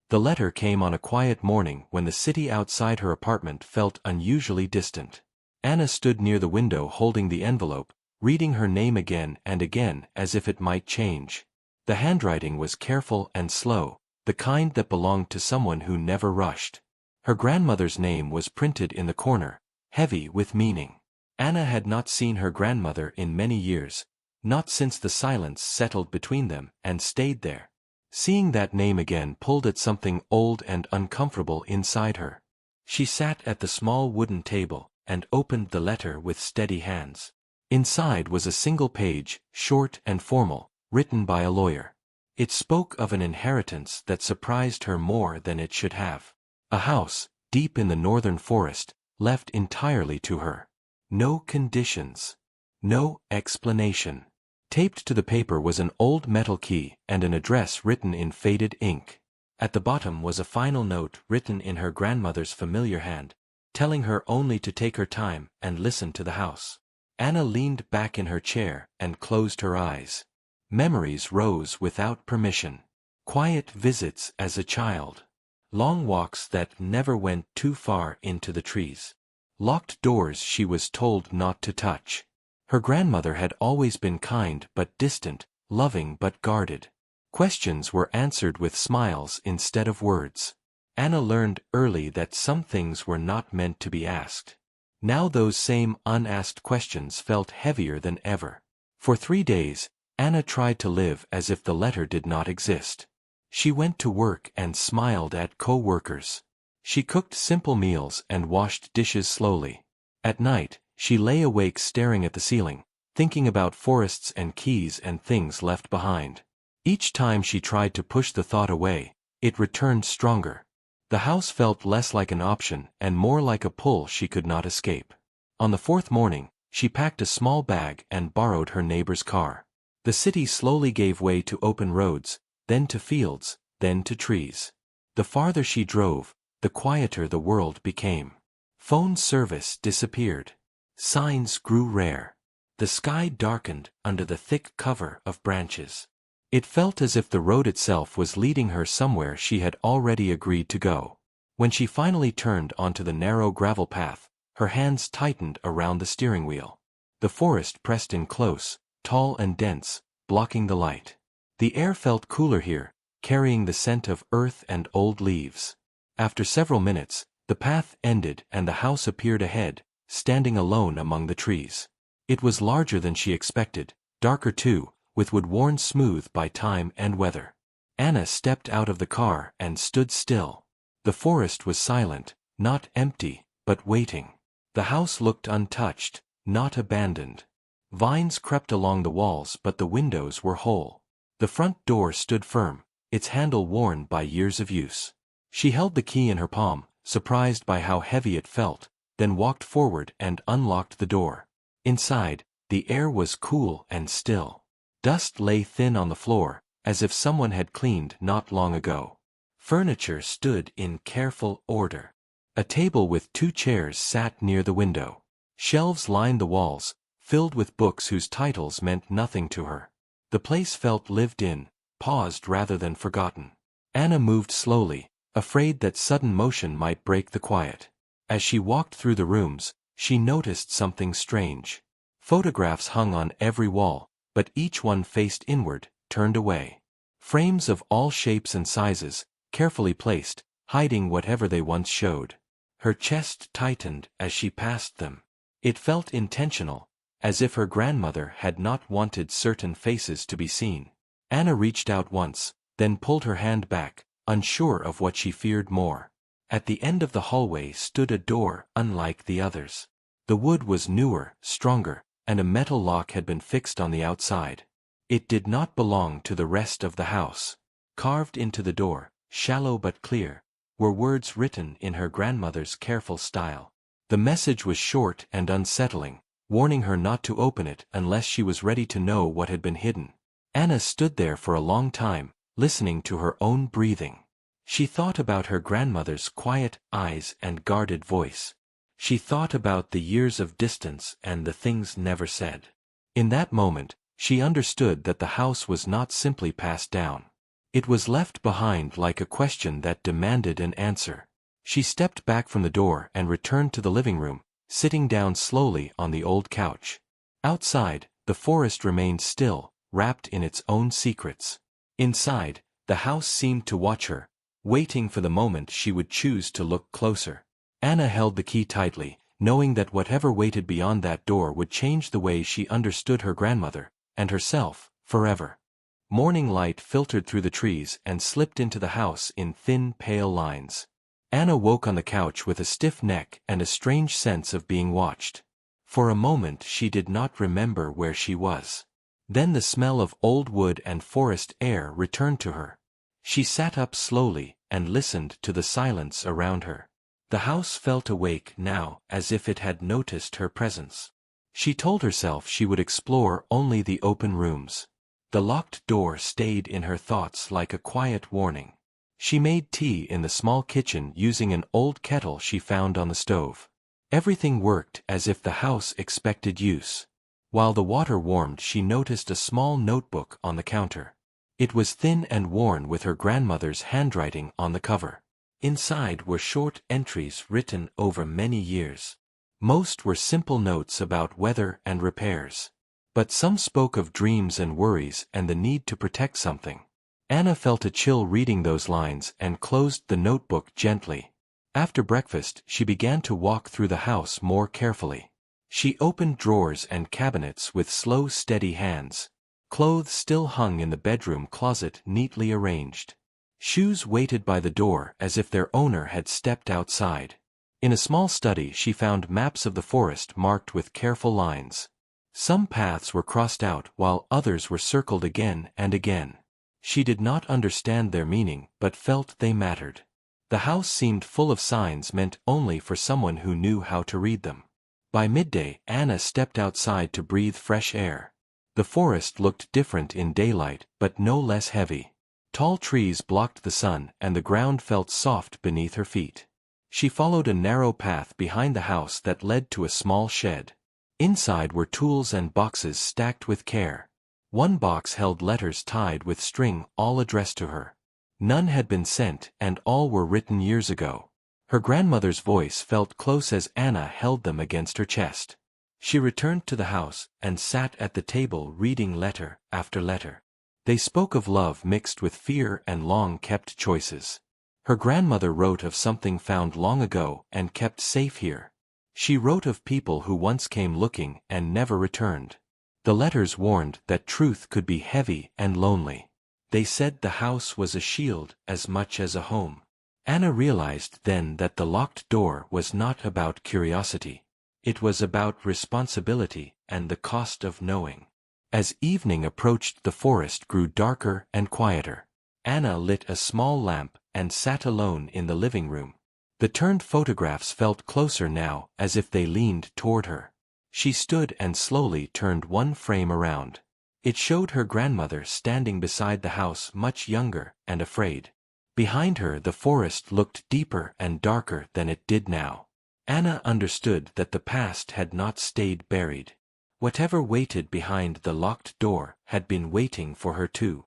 The letter came on a quiet morning when the city outside her apartment felt unusually distant. Anna stood near the window holding the envelope, reading her name again and again as if it might change. The handwriting was careful and slow, the kind that belonged to someone who never rushed. Her grandmother's name was printed in the corner, heavy with meaning. Anna had not seen her grandmother in many years, not since the silence settled between them and stayed there. Seeing that name again pulled at something old and uncomfortable inside her. She sat at the small wooden table and opened the letter with steady hands. Inside was a single page, short and formal, written by a lawyer. It spoke of an inheritance that surprised her more than it should have. A house, deep in the northern forest, left entirely to her. No conditions. No explanation. Taped to the paper was an old metal key and an address written in faded ink. At the bottom was a final note written in her grandmother's familiar hand, telling her only to take her time and listen to the house. Anna leaned back in her chair and closed her eyes. Memories rose without permission. Quiet visits as a child. Long walks that never went too far into the trees. Locked doors she was told not to touch. Her grandmother had always been kind but distant, loving but guarded. Questions were answered with smiles instead of words. Anna learned early that some things were not meant to be asked. Now those same unasked questions felt heavier than ever. For 3 days, Anna tried to live as if the letter did not exist. She went to work and smiled at co-workers. She cooked simple meals and washed dishes slowly. At night, she lay awake staring at the ceiling, thinking about forests and keys and things left behind. Each time she tried to push the thought away, it returned stronger. The house felt less like an option and more like a pull she could not escape. On the 4th morning, she packed a small bag and borrowed her neighbor's car. The city slowly gave way to open roads, then to fields, then to trees. The farther she drove, the quieter the world became. Phone service disappeared. Signs grew rare. The sky darkened under the thick cover of branches. It felt as if the road itself was leading her somewhere she had already agreed to go. When she finally turned onto the narrow gravel path, her hands tightened around the steering wheel. The forest pressed in close, tall and dense, blocking the light. The air felt cooler here, carrying the scent of earth and old leaves. After several minutes, the path ended and the house appeared ahead, standing alone among the trees. It was larger than she expected, darker too, with wood worn smooth by time and weather. Anna stepped out of the car and stood still. The forest was silent, not empty, but waiting. The house looked untouched, not abandoned. Vines crept along the walls but the windows were whole. The front door stood firm, its handle worn by years of use. She held the key in her palm, surprised by how heavy it felt, then walked forward and unlocked the door. Inside, the air was cool and still. Dust lay thin on the floor, as if someone had cleaned not long ago. Furniture stood in careful order. A table with 2 chairs sat near the window. Shelves lined the walls, filled with books whose titles meant nothing to her. The place felt lived in, paused rather than forgotten. Anna moved slowly, afraid that sudden motion might break the quiet. As she walked through the rooms, she noticed something strange. Photographs hung on every wall, but each one faced inward, turned away. Frames of all shapes and sizes, carefully placed, hiding whatever they once showed. Her chest tightened as she passed them. It felt intentional, as if her grandmother had not wanted certain faces to be seen. Anna reached out once, then pulled her hand back, unsure of what she feared more. At the end of the hallway stood a door unlike the others. The wood was newer, stronger, and a metal lock had been fixed on the outside. It did not belong to the rest of the house. Carved into the door, shallow but clear, were words written in her grandmother's careful style. The message was short and unsettling, warning her not to open it unless she was ready to know what had been hidden. Anna stood there for a long time, listening to her own breathing. She thought about her grandmother's quiet eyes and guarded voice. She thought about the years of distance and the things never said. In that moment, she understood that the house was not simply passed down. It was left behind like a question that demanded an answer. She stepped back from the door and returned to the living room, sitting down slowly on the old couch. Outside, the forest remained still, wrapped in its own secrets. Inside, the house seemed to watch her, waiting for the moment she would choose to look closer. Anna held the key tightly, knowing that whatever waited beyond that door would change the way she understood her grandmother, and herself, forever. Morning light filtered through the trees and slipped into the house in thin, pale lines. Anna woke on the couch with a stiff neck and a strange sense of being watched. For a moment she did not remember where she was. Then the smell of old wood and forest air returned to her. She sat up slowly and listened to the silence around her. The house felt awake now, as if it had noticed her presence. She told herself she would explore only the open rooms. The locked door stayed in her thoughts like a quiet warning. She made tea in the small kitchen using an old kettle she found on the stove. Everything worked as if the house expected use. While the water warmed, she noticed a small notebook on the counter. It was thin and worn with her grandmother's handwriting on the cover. Inside were short entries written over many years. Most were simple notes about weather and repairs. But some spoke of dreams and worries and the need to protect something. Anna felt a chill reading those lines and closed the notebook gently. After breakfast, she began to walk through the house more carefully. She opened drawers and cabinets with slow, steady hands. Clothes still hung in the bedroom closet neatly arranged. Shoes waited by the door as if their owner had stepped outside. In a small study she found maps of the forest marked with careful lines. Some paths were crossed out while others were circled again and again. She did not understand their meaning but felt they mattered. The house seemed full of signs meant only for someone who knew how to read them. By midday, Anna stepped outside to breathe fresh air. The forest looked different in daylight, but no less heavy. Tall trees blocked the sun and the ground felt soft beneath her feet. She followed a narrow path behind the house that led to a small shed. Inside were tools and boxes stacked with care. One box held letters tied with string, all addressed to her. None had been sent, and all were written years ago. Her grandmother's voice felt close as Anna held them against her chest. She returned to the house and sat at the table reading letter after letter. They spoke of love mixed with fear and long-kept choices. Her grandmother wrote of something found long ago and kept safe here. She wrote of people who once came looking and never returned. The letters warned that truth could be heavy and lonely. They said the house was a shield as much as a home. Anna realized then that the locked door was not about curiosity. It was about responsibility and the cost of knowing. As evening approached, the forest grew darker and quieter. Anna lit a small lamp and sat alone in the living room. The turned photographs felt closer now, as if they leaned toward her. She stood and slowly turned one frame around. It showed her grandmother standing beside the house, much younger and afraid. Behind her the forest looked deeper and darker than it did now. Anna understood that the past had not stayed buried. Whatever waited behind the locked door had been waiting for her too.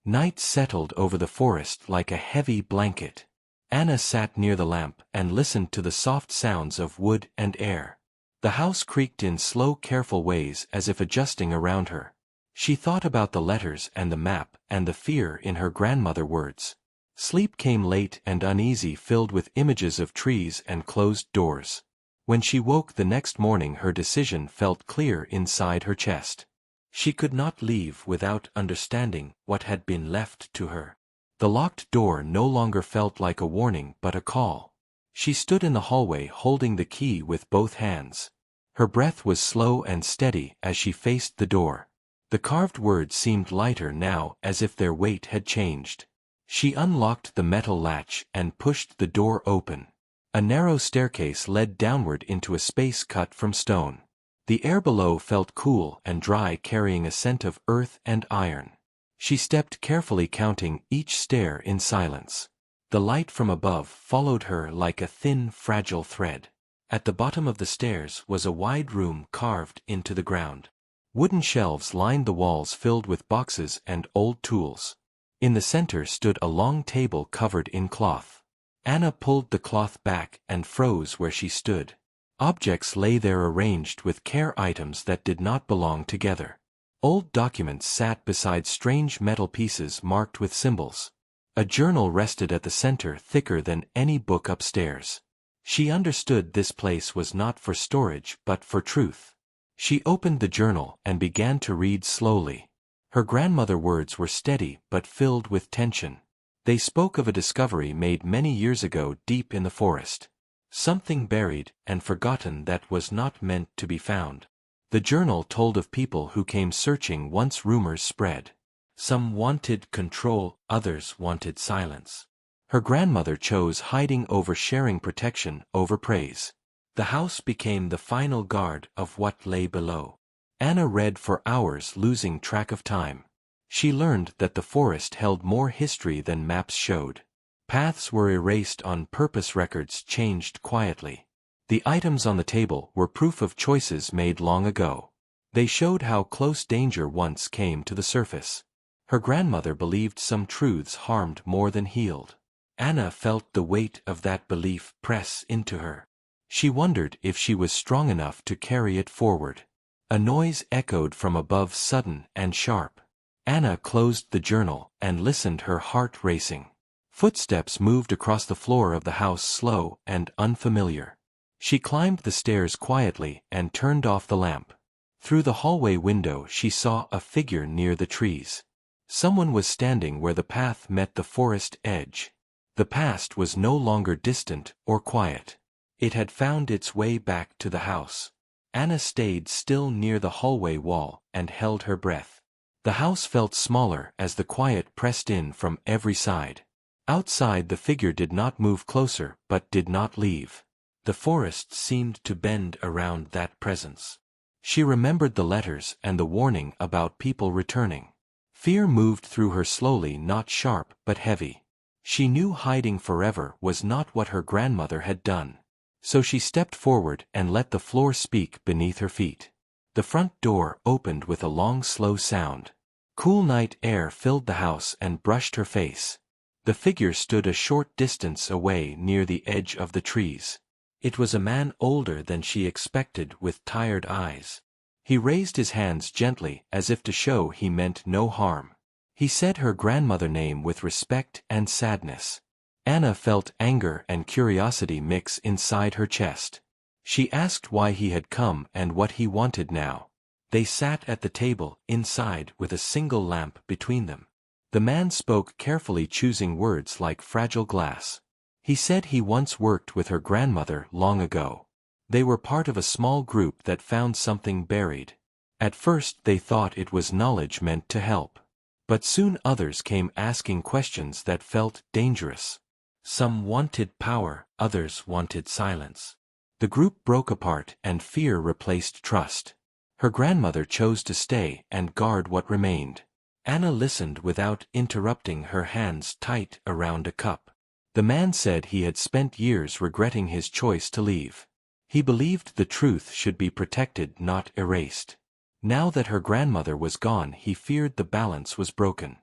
Night settled over the forest like a heavy blanket. Anna sat near the lamp and listened to the soft sounds of wood and air. The house creaked in slow, careful ways as if adjusting around her. She thought about the letters and the map and the fear in her grandmother's words. Sleep came late and uneasy, filled with images of trees and closed doors. When she woke the next morning, her decision felt clear inside her chest. She could not leave without understanding what had been left to her. The locked door no longer felt like a warning but a call. She stood in the hallway holding the key with both hands. Her breath was slow and steady as she faced the door. The carved words seemed lighter now, as if their weight had changed. She unlocked the metal latch and pushed the door open. A narrow staircase led downward into a space cut from stone. The air below felt cool and dry, carrying a scent of earth and iron. She stepped carefully, counting each stair in silence. The light from above followed her like a thin, fragile thread. At the bottom of the stairs was a wide room carved into the ground. Wooden shelves lined the walls filled with boxes and old tools. In the center stood a long table covered in cloth. Anna pulled the cloth back and froze where she stood. Objects lay there arranged with care, items that did not belong together. Old documents sat beside strange metal pieces marked with symbols. A journal rested at the center, thicker than any book upstairs. She understood this place was not for storage but for truth. She opened the journal and began to read slowly. Her grandmother's words were steady but filled with tension. They spoke of a discovery made many years ago deep in the forest. Something buried and forgotten that was not meant to be found. The journal told of people who came searching once rumors spread. Some wanted control, others wanted silence. Her grandmother chose hiding over sharing, protection over praise. The house became the final guard of what lay below. Anna read for hours, losing track of time. She learned that the forest held more history than maps showed. Paths were erased on purpose, records changed quietly. The items on the table were proof of choices made long ago. They showed how close danger once came to the surface. Her grandmother believed some truths harmed more than healed. Anna felt the weight of that belief press into her. She wondered if she was strong enough to carry it forward. A noise echoed from above, sudden and sharp. Anna closed the journal and listened, her heart racing. Footsteps moved across the floor of the house, slow and unfamiliar. She climbed the stairs quietly and turned off the lamp. Through the hallway window she saw a figure near the trees. Someone was standing where the path met the forest edge. The past was no longer distant or quiet. It had found its way back to the house. Anna stayed still near the hallway wall and held her breath. The house felt smaller as the quiet pressed in from every side. Outside, the figure did not move closer but did not leave. The forest seemed to bend around that presence. She remembered the letters and the warning about people returning. Fear moved through her slowly, not sharp but heavy. She knew hiding forever was not what her grandmother had done. So she stepped forward and let the floor speak beneath her feet. The front door opened with a long, slow sound. Cool night air filled the house and brushed her face. The figure stood a short distance away near the edge of the trees. It was a man older than she expected, with tired eyes. He raised his hands gently as if to show he meant no harm. He said her grandmother's name with respect and sadness. Anna felt anger and curiosity mix inside her chest. She asked why he had come and what he wanted now. They sat at the table inside with a single lamp between them. The man spoke carefully, choosing words like fragile glass. He said he once worked with her grandmother long ago. They were part of a small group that found something buried. At first they thought it was knowledge meant to help. But soon others came asking questions that felt dangerous. Some wanted power, others wanted silence. The group broke apart and fear replaced trust. Her grandmother chose to stay and guard what remained. Anna listened without interrupting, her hands tight around a cup. The man said he had spent years regretting his choice to leave. He believed the truth should be protected, not erased. Now that her grandmother was gone, he feared the balance was broken.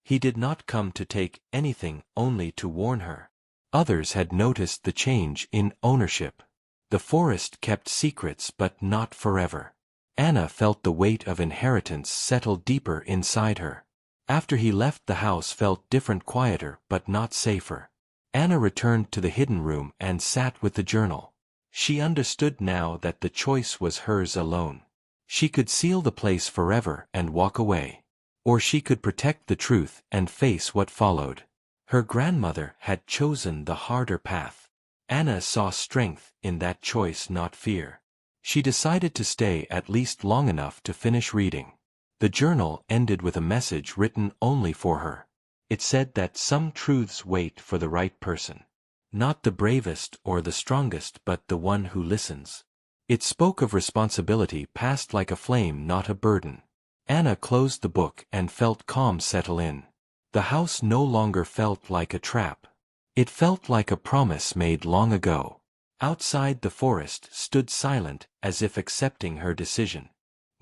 He did not come to take anything, only to warn her. Others had noticed the change in ownership. The forest kept secrets, but not forever. Anna felt the weight of inheritance settle deeper inside her. After he left, the house felt different, quieter but not safer. Anna returned to the hidden room and sat with the journal. She understood now that the choice was hers alone. She could seal the place forever and walk away. Or she could protect the truth and face what followed. Her grandmother had chosen the harder path. Anna saw strength in that choice, not fear. She decided to stay at least long enough to finish reading. The journal ended with a message written only for her. It said that some truths wait for the right person. Not the bravest or the strongest, but the one who listens. It spoke of responsibility passed like a flame, not a burden. Anna closed the book and felt calm settle in. The house no longer felt like a trap. It felt like a promise made long ago. Outside, the forest stood silent, as if accepting her decision.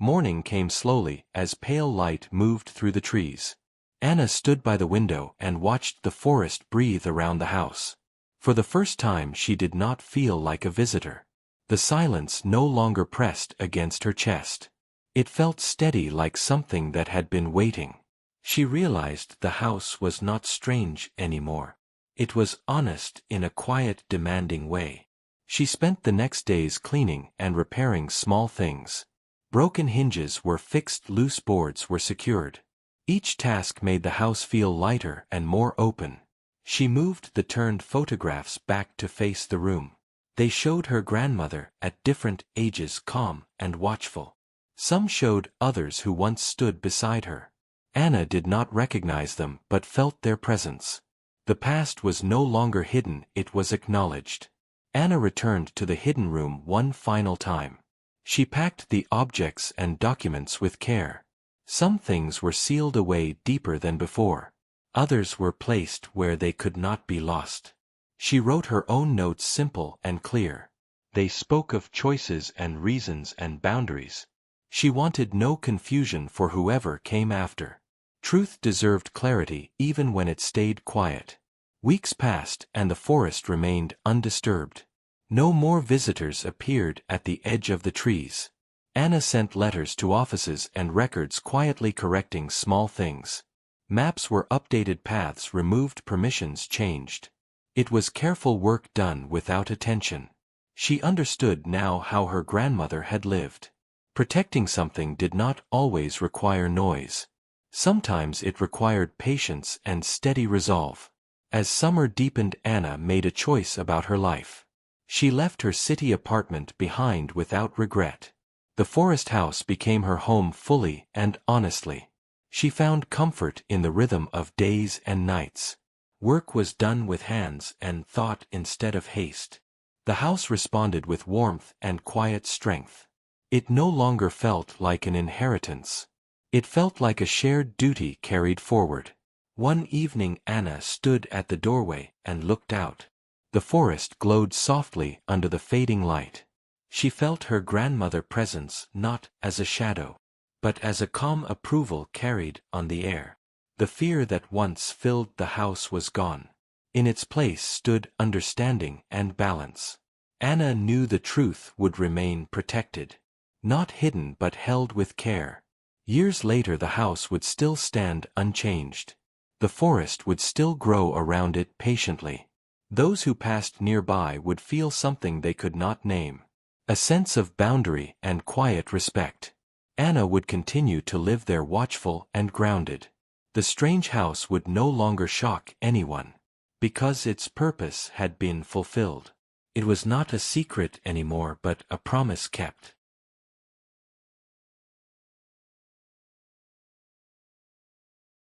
Morning came slowly as pale light moved through the trees. Anna stood by the window and watched the forest breathe around the house. For the first time she did not feel like a visitor. The silence no longer pressed against her chest. It felt steady, like something that had been waiting. She realized the house was not strange anymore. It was honest in a quiet, demanding way. She spent the next days cleaning and repairing small things. Broken hinges were fixed, loose boards were secured. Each task made the house feel lighter and more open. She moved the turned photographs back to face the room. They showed her grandmother at different ages, calm and watchful. Some showed others who once stood beside her. Anna did not recognize them but felt their presence. The past was no longer hidden, it was acknowledged. Anna returned to the hidden room one final time. She packed the objects and documents with care. Some things were sealed away deeper than before. Others were placed where they could not be lost. She wrote her own notes, simple and clear. They spoke of choices and reasons and boundaries. She wanted no confusion for whoever came after. Truth deserved clarity even when it stayed quiet. Weeks passed and the forest remained undisturbed. No more visitors appeared at the edge of the trees. Anna sent letters to offices and records, quietly correcting small things. Maps were updated, paths removed, permissions changed. It was careful work done without attention. She understood now how her grandmother had lived. Protecting something did not always require noise. Sometimes it required patience and steady resolve. As summer deepened, Anna made a choice about her life. She left her city apartment behind without regret. The forest house became her home fully and honestly. She found comfort in the rhythm of days and nights. Work was done with hands and thought instead of haste. The house responded with warmth and quiet strength. It no longer felt like an inheritance. It felt like a shared duty carried forward. One evening Anna stood at the doorway and looked out. The forest glowed softly under the fading light. She felt her grandmother's presence not as a shadow, but as a calm approval carried on the air. The fear that once filled the house was gone. In its place stood understanding and balance. Anna knew the truth would remain protected. Not hidden but held with care. Years later the house would still stand unchanged. The forest would still grow around it patiently. Those who passed nearby would feel something they could not name. A sense of boundary and quiet respect. Anna would continue to live there, watchful and grounded. The strange house would no longer shock anyone. Because its purpose had been fulfilled. It was not a secret anymore but a promise kept.